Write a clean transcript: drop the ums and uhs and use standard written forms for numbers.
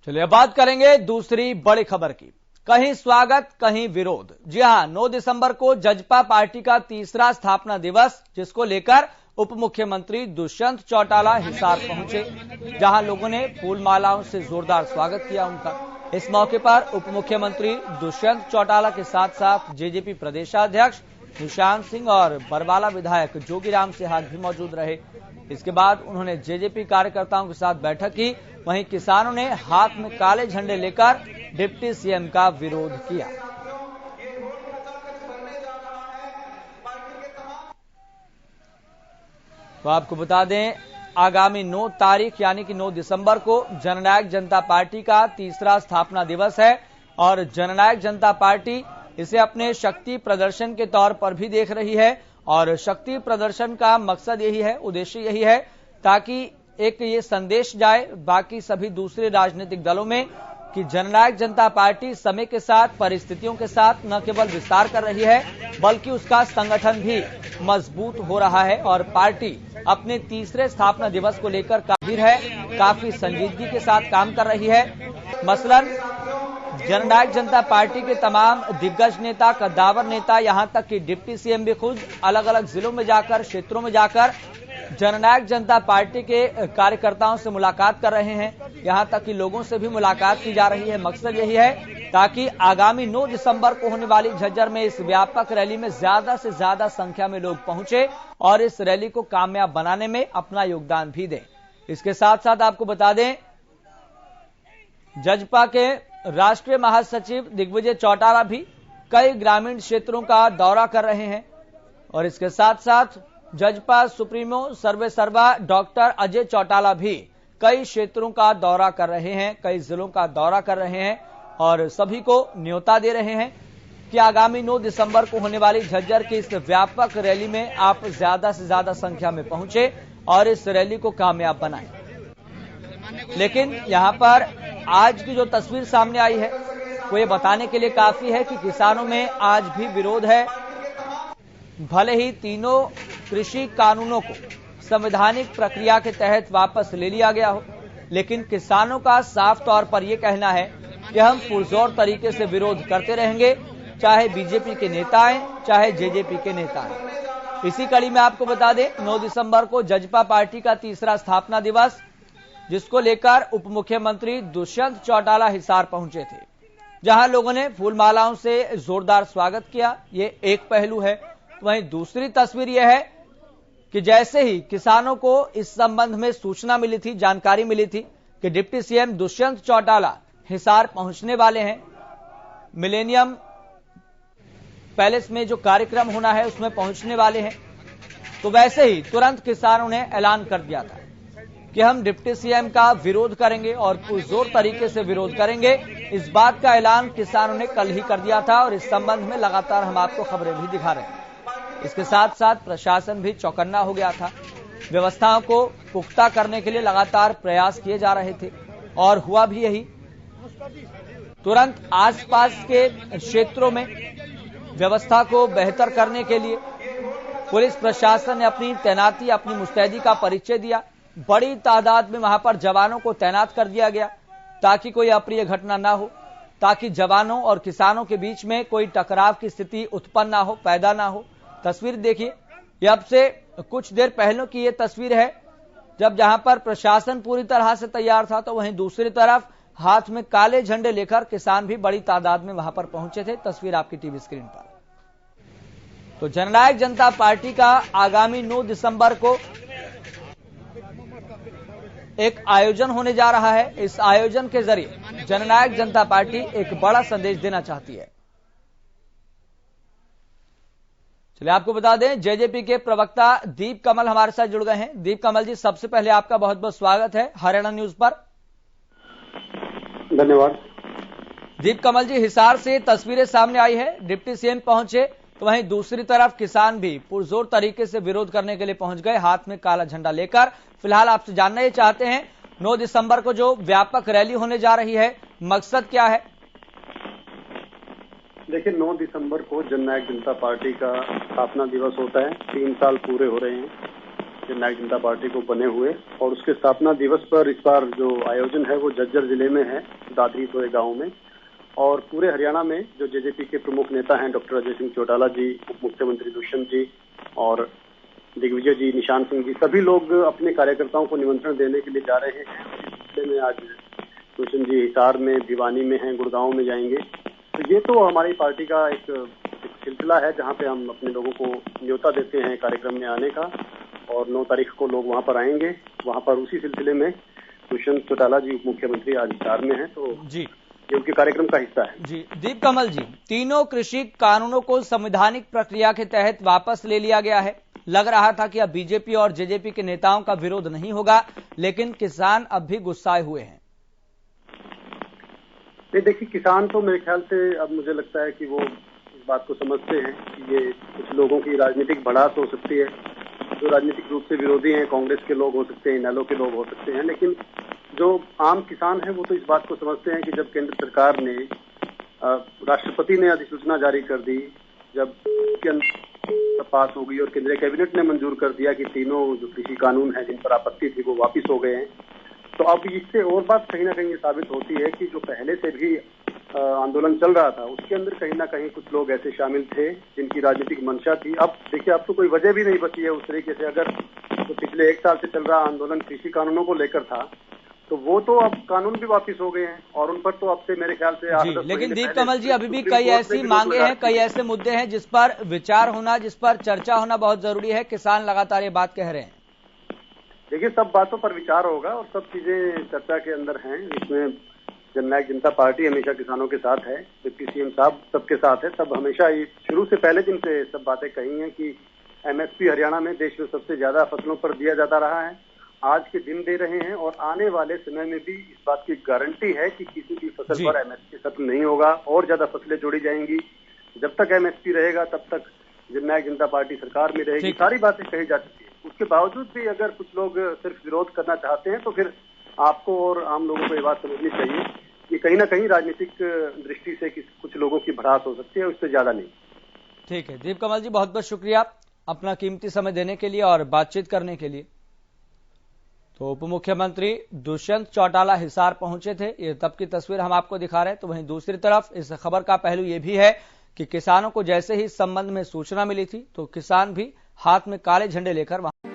चलिए अब बात करेंगे दूसरी बड़ी खबर की। कहीं स्वागत कहीं विरोध। जी हां, 9 दिसंबर को जजपा पार्टी का तीसरा स्थापना दिवस, जिसको लेकर उप मुख्यमंत्री दुष्यंत चौटाला हिसार पहुंचे, जहां लोगों ने फूल मालाओं से जोरदार स्वागत किया उनका। इस मौके पर उप मुख्यमंत्री दुष्यंत चौटाला के साथ साथ जेजेपी प्रदेशाध्यक्ष निशांत सिंह और बरवाला विधायक जोगीराम सिहाग भी मौजूद रहे। इसके बाद उन्होंने जेजेपी कार्यकर्ताओं के साथ बैठक की। वहीं किसानों ने हाथ में काले झंडे लेकर डिप्टी सीएम का विरोध किया। तो आपको बता दें, आगामी 9 तारीख यानी कि 9 दिसंबर को जननायक जनता पार्टी का तीसरा स्थापना दिवस है और जननायक जनता पार्टी इसे अपने शक्ति प्रदर्शन के तौर पर भी देख रही है। और शक्ति प्रदर्शन का मकसद यही है, उद्देश्य यही है, ताकि एक ये संदेश जाए बाकी सभी दूसरे राजनीतिक दलों में कि जननायक जनता पार्टी समय के साथ, परिस्थितियों के साथ न केवल विस्तार कर रही है, बल्कि उसका संगठन भी मजबूत हो रहा है और पार्टी अपने तीसरे स्थापना दिवस को लेकर गंभीर है, काफी संजीदगी के साथ काम कर रही है। मसलन जननायक जनता पार्टी के तमाम दिग्गज नेता, कद्दावर नेता, यहां तक कि डिप्टी सीएम भी खुद अलग अलग जिलों में जाकर, क्षेत्रों में जाकर जननायक जनता पार्टी के कार्यकर्ताओं से मुलाकात कर रहे हैं। यहां तक कि लोगों से भी मुलाकात की जा रही है। मकसद यही है ताकि आगामी 9 दिसंबर को होने वाली झज्जर में इस व्यापक रैली में ज्यादा से ज्यादा संख्या में लोग पहुंचे और इस रैली को कामयाब बनाने में अपना योगदान भी दें। इसके साथ साथ आपको बता दें, जजपा के राष्ट्रीय महासचिव दिग्विजय चौटाला भी कई ग्रामीण क्षेत्रों का दौरा कर रहे हैं और इसके साथ साथ जजपा सुप्रीमो सर्वे सर्वा डॉक्टर अजय चौटाला भी कई क्षेत्रों का दौरा कर रहे हैं, कई जिलों का दौरा कर रहे हैं और सभी को न्योता दे रहे हैं कि आगामी 9 दिसंबर को होने वाली झज्जर की इस व्यापक रैली में आप ज्यादा से ज्यादा संख्या में पहुंचे और इस रैली को कामयाब बनाएं। लेकिन यहां पर आज की जो तस्वीर सामने आई है वो ये बताने के लिए काफी है कि किसानों में आज भी विरोध है। भले ही तीनों कृषि कानूनों को संवैधानिक प्रक्रिया के तहत वापस ले लिया गया हो, लेकिन किसानों का साफ तौर पर यह कहना है कि हम पुरजोर तरीके से विरोध करते रहेंगे, चाहे बीजेपी के नेता आए, चाहे जेजेपी के नेता आए। इसी कड़ी में आपको बता दें, 9 दिसंबर को जजपा पार्टी का तीसरा स्थापना दिवस, जिसको लेकर उप मुख्यमंत्री दुष्यंत चौटाला हिसार पहुंचे थे, जहां लोगों ने फूलमालाओं से जोरदार स्वागत किया। ये एक पहलू है। वहीं दूसरी तस्वीर यह है कि जैसे ही किसानों को इस संबंध में सूचना मिली थी, जानकारी मिली थी कि डिप्टी सीएम दुष्यंत चौटाला हिसार पहुंचने वाले हैं, मिलेनियम पैलेस में जो कार्यक्रम होना है उसमें पहुंचने वाले हैं, तो वैसे ही तुरंत किसानों ने ऐलान कर दिया था कि हम डिप्टी सीएम का विरोध करेंगे और पुरजोर तरीके से विरोध करेंगे। इस बात का ऐलान किसानों ने कल ही कर दिया था और इस संबंध में लगातार हम आपको खबरें भी दिखा रहे हैं। इसके साथ साथ प्रशासन भी चौकन्ना हो गया था। व्यवस्थाओं को पुख्ता करने के लिए लगातार प्रयास किए जा रहे थे और हुआ भी यही। तुरंत आसपास के क्षेत्रों में व्यवस्था को बेहतर करने के लिए पुलिस प्रशासन ने अपनी तैनाती, अपनी मुस्तैदी का परिचय दिया। बड़ी तादाद में वहां पर जवानों को तैनात कर दिया गया ताकि कोई अप्रिय घटना ना हो, ताकि जवानों और किसानों के बीच में कोई टकराव की स्थिति उत्पन्न ना हो, पैदा ना हो। तस्वीर देखिए, ये अब से कुछ देर पहले की ये तस्वीर है, जब जहां पर प्रशासन पूरी तरह से तैयार था, तो वहीं दूसरी तरफ हाथ में काले झंडे लेकर किसान भी बड़ी तादाद में वहां पर पहुंचे थे। तस्वीर आपकी टीवी स्क्रीन पर। तो जननायक जनता पार्टी का आगामी 9 दिसंबर को एक आयोजन होने जा रहा है। इस आयोजन के जरिए जननायक जनता पार्टी एक बड़ा संदेश देना चाहती है। चलिए आपको बता दें, जेजेपी के प्रवक्ता दीप कमल हमारे साथ जुड़ गए हैं। दीप कमल जी, सबसे पहले आपका बहुत बहुत स्वागत है हरियाणा न्यूज पर। धन्यवाद। दीप कमल जी, हिसार से तस्वीरें सामने आई है, डिप्टी सीएम पहुंचे, तो वहीं दूसरी तरफ किसान भी पुरजोर तरीके से विरोध करने के लिए पहुंच गए, हाथ में काला झंडा लेकर। फिलहाल आपसे जानना ये चाहते हैं, 9 दिसंबर को जो व्यापक रैली होने जा रही है, मकसद क्या है? देखिए, 9 दिसंबर को जननायक जनता पार्टी का स्थापना दिवस होता है। 3 साल पूरे हो रहे हैं जननायक जनता पार्टी को बने हुए, और उसके स्थापना दिवस पर इस बार जो आयोजन है वो झज्जर जिले में है, दादरी सोए गांव में। और पूरे हरियाणा में जो जेजेपी के प्रमुख नेता हैं, डॉक्टर अजय सिंह चौटाला जी, उप मुख्यमंत्री दुष्यंत जी और दिग्विजय जी, निशान सिंह जी, सभी लोग अपने कार्यकर्ताओं को निमंत्रण देने के लिए जा रहे हैं। इस सिलसिले में आज दुष्यंत जी हिसार में, भिवानी में हैं, गुड़गांव में जाएंगे। तो ये तो हमारी पार्टी का एक सिलसिला है जहां पे हम अपने लोगों को न्योता देते हैं कार्यक्रम में आने का, और 9 तारीख को लोग वहां पर आएंगे। वहां पर उसी सिलसिले में दुष्यंत चौटाला जी, उप मुख्यमंत्री, आज हिसार में हैं, तो जी ये उनके कार्यक्रम का हिस्सा है। जी दीप कमल जी, तीनों कृषि कानूनों को संवैधानिक प्रक्रिया के तहत वापस ले लिया गया है। लग रहा था कि अब बीजेपी और जेजेपी के नेताओं का विरोध नहीं होगा, लेकिन किसान अब भी गुस्साए हुए हैं। नहीं, देखिए, किसान तो मेरे ख्याल से अब मुझे लगता है कि वो इस बात को समझते हैं कि ये कुछ लोगों की राजनीतिक भड़ास हो सकती है। जो राजनीतिक रूप से विरोधी हैं, कांग्रेस के लोग हो सकते हैं, इनेलो के लोग हो सकते हैं, लेकिन जो आम किसान है वो तो इस बात को समझते हैं कि जब केंद्र सरकार ने, राष्ट्रपति ने अधिसूचना जारी कर दी, जब उसके अंदर पास हो गई और केंद्रीय कैबिनेट ने मंजूर कर दिया कि तीनों जो कृषि कानून है जिन पर आपत्ति थी वो वापिस हो गए हैं, तो अब इससे और बात कहीं ना कहीं ये साबित होती है कि जो पहले से भी आंदोलन चल रहा था उसके अंदर कहीं ना कहीं कुछ लोग ऐसे शामिल थे जिनकी राजनीतिक मंशा थी। अब देखिए, अब तो कोई वजह भी नहीं बची है उस तरीके से। अगर तो पिछले 1 साल से चल रहा आंदोलन कृषि कानूनों को लेकर था, तो वो तो अब कानून भी वापिस हो गए हैं, और उन पर तो अब से मेरे ख्याल से 8-10 लेकिन दीप कमल जी, अभी भी कई ऐसी मांगे हैं, कई ऐसे मुद्दे हैं जिस पर विचार होना, जिस पर चर्चा होना बहुत जरूरी है। किसान लगातार ये बात कह रहे हैं। देखिए, सब बातों पर विचार होगा और सब चीजें चर्चा के अंदर हैं। इसमें जननायक जनता पार्टी हमेशा किसानों के साथ है, डिप्टी सीएम साहब सबके साथ है। सब हमेशा शुरू से पहले दिन से सब बातें कही हैं कि एमएसपी हरियाणा में देश में सबसे ज्यादा फसलों पर दिया जाता रहा है, आज के दिन दे रहे हैं, और आने वाले समय में भी इस बात की गारंटी है कि किसी की फसल पर एमएसपी खत्म नहीं होगा, और ज्यादा फसलें जोड़ी जाएंगी। जब तक एमएसपी रहेगा तब तक जननायक जनता पार्टी सरकार में रहेगी। सारी बातें कही जा चुकी है। उसके बावजूद भी अगर कुछ लोग सिर्फ विरोध करना चाहते हैं तो फिर आपको और आम लोगों को ये बात समझनी चाहिए कि कहीं ना कहीं राजनीतिक दृष्टि से कुछ लोगों की भड़ास हो सकती है, उससे ज्यादा नहीं। ठीक है दीप कमल जी, बहुत बहुत शुक्रिया अपना कीमती समय देने के लिए और बातचीत करने के लिए। तो उप मुख्यमंत्री दुष्यंत चौटाला हिसार पहुंचे थे, ये तब की तस्वीर हम आपको दिखा रहे हैं। तो वहीं दूसरी तरफ इस खबर का पहलू ये भी है कि किसानों को जैसे ही इस संबंध में सूचना मिली थी तो किसान भी हाथ में काले झंडे लेकर वहां